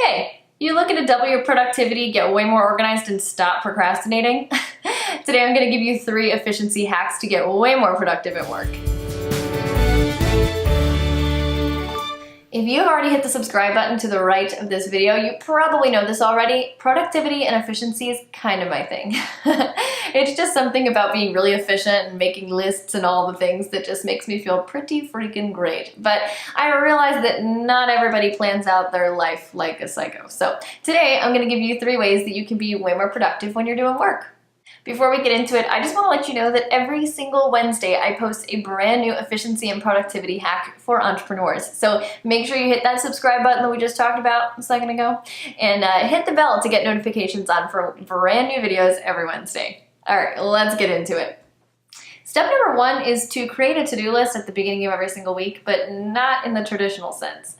Hey, you looking to double your productivity, get way more organized, and stop procrastinating? Today I'm going to give you 3 efficiency hacks to get way more productive at work. If you've already hit the subscribe button to the right of this video, you probably know this already. Productivity and efficiency is kind of my thing. It's just something about being really efficient and making lists and all the things that just makes me feel pretty freaking great. But I realize that not everybody plans out their life like a psycho. So today I'm going to give you 3 ways that you can be way more productive when you're doing work. Before we get into it, I just want to let you know that every single Wednesday I post a brand new efficiency and productivity hack for entrepreneurs. So make sure you hit that subscribe button that we just talked about a second ago and hit the bell to get notifications on for brand new videos every Wednesday. All right, let's get into it. Step number 1 is to create a to-do list at the beginning of every single week, but not in the traditional sense.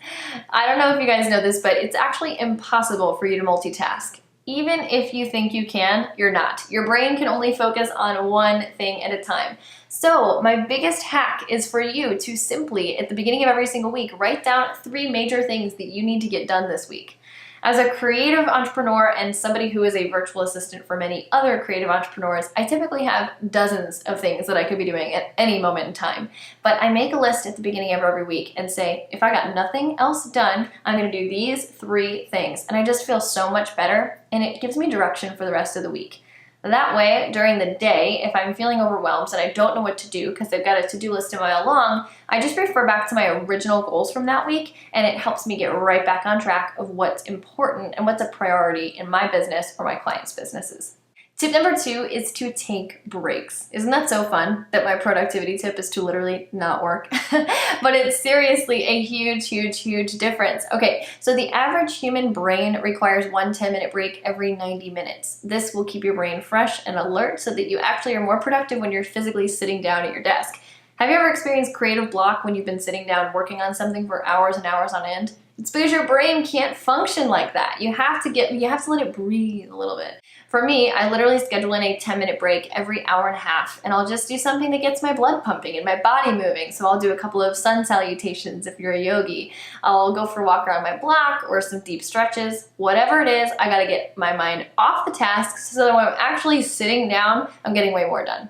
I don't know if you guys know this, but it's actually impossible for you to multitask. Even if you think you can, you're not. Your brain can only focus on one thing at a time. So my biggest hack is for you to simply, at the beginning of every single week, write down 3 major things that you need to get done this week. As a creative entrepreneur and somebody who is a virtual assistant for many other creative entrepreneurs, I typically have dozens of things that I could be doing at any moment in time. But I make a list at the beginning of every week and say, if I got nothing else done, I'm going to do these 3 things. And I just feel so much better, and it gives me direction for the rest of the week. That way, during the day, if I'm feeling overwhelmed and I don't know what to do because I've got a to-do list a mile long, I just refer back to my original goals from that week, and it helps me get right back on track of what's important and what's a priority in my business or my clients' businesses. Tip number 2 is to take breaks. Isn't that so fun that my productivity tip is to literally not work? But it's seriously a huge difference. Okay, so the average human brain requires 1 10-minute break every 90 minutes. This will keep your brain fresh and alert so that you actually are more productive when you're physically sitting down at your desk. Have you ever experienced creative block when you've been sitting down working on something for hours and hours on end? It's because your brain can't function like that. You have to let it breathe a little bit. For me, I literally schedule in a 10-minute break every hour and a half, and I'll just do something that gets my blood pumping and my body moving. So I'll do a couple of sun salutations if you're a yogi. I'll go for a walk around my block or some deep stretches. Whatever it is, I gotta get my mind off the tasks so that when I'm actually sitting down, I'm getting way more done.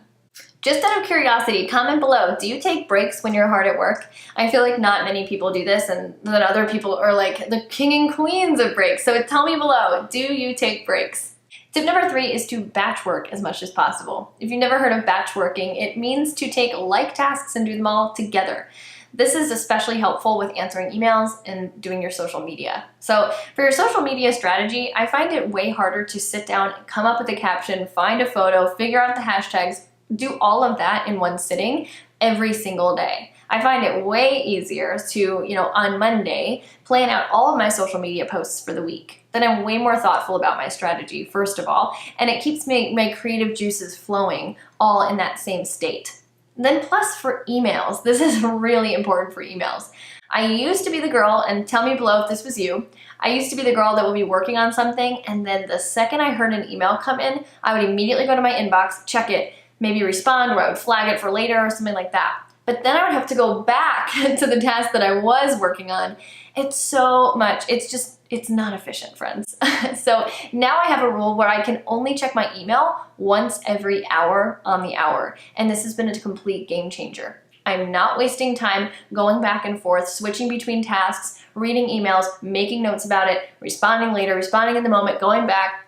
Just out of curiosity, comment below, do you take breaks when you're hard at work? I feel like not many people do this, and that other people are like the king and queens of breaks. So tell me below, do you take breaks? Tip number 3 is to batch work as much as possible. If you've never heard of batch working, it means to take like tasks and do them all together. This is especially helpful with answering emails and doing your social media. So for your social media strategy, I find it way harder to sit down, come up with a caption, find a photo, figure out the hashtags, do all of that in one sitting every single day. I find it way easier to, on Monday, plan out all of my social media posts for the week. Then I'm way more thoughtful about my strategy, first of all, and it keeps my creative juices flowing all in that same state. Then plus for emails, this is really important for emails. I used to be the girl, and tell me below if this was you, I used to be the girl that would be working on something, and then the second I heard an email come in, I would immediately go to my inbox, check it, maybe respond, or I would flag it for later or something like that. But then I would have to go back to the task that I was working on. It's so much, it's not efficient, friends. So now I have a rule where I can only check my email once every hour on the hour. And this has been a complete game changer. I'm not wasting time going back and forth, switching between tasks, reading emails, making notes about it, responding later, responding in the moment, going back.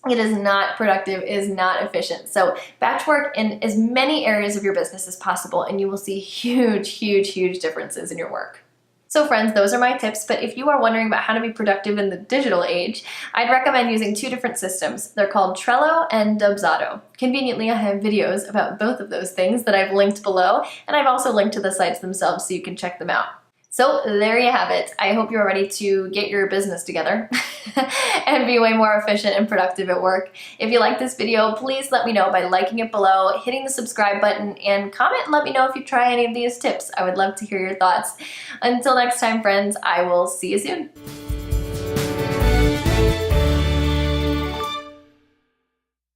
It is not productive, it is not efficient. So batch work in as many areas of your business as possible, and you will see huge differences in your work. So friends, those are my tips, but if you are wondering about how to be productive in the digital age, I'd recommend using 2 different systems. They're called Trello and Dubsado. Conveniently, I have videos about both of those things that I've linked below, and I've also linked to the sites themselves so you can check them out. So there you have it. I hope you're ready to get your business together and be way more efficient and productive at work. If you like this video, please let me know by liking it below, hitting the subscribe button, and comment and let me know if you try any of these tips. I would love to hear your thoughts. Until next time, friends, I will see you soon.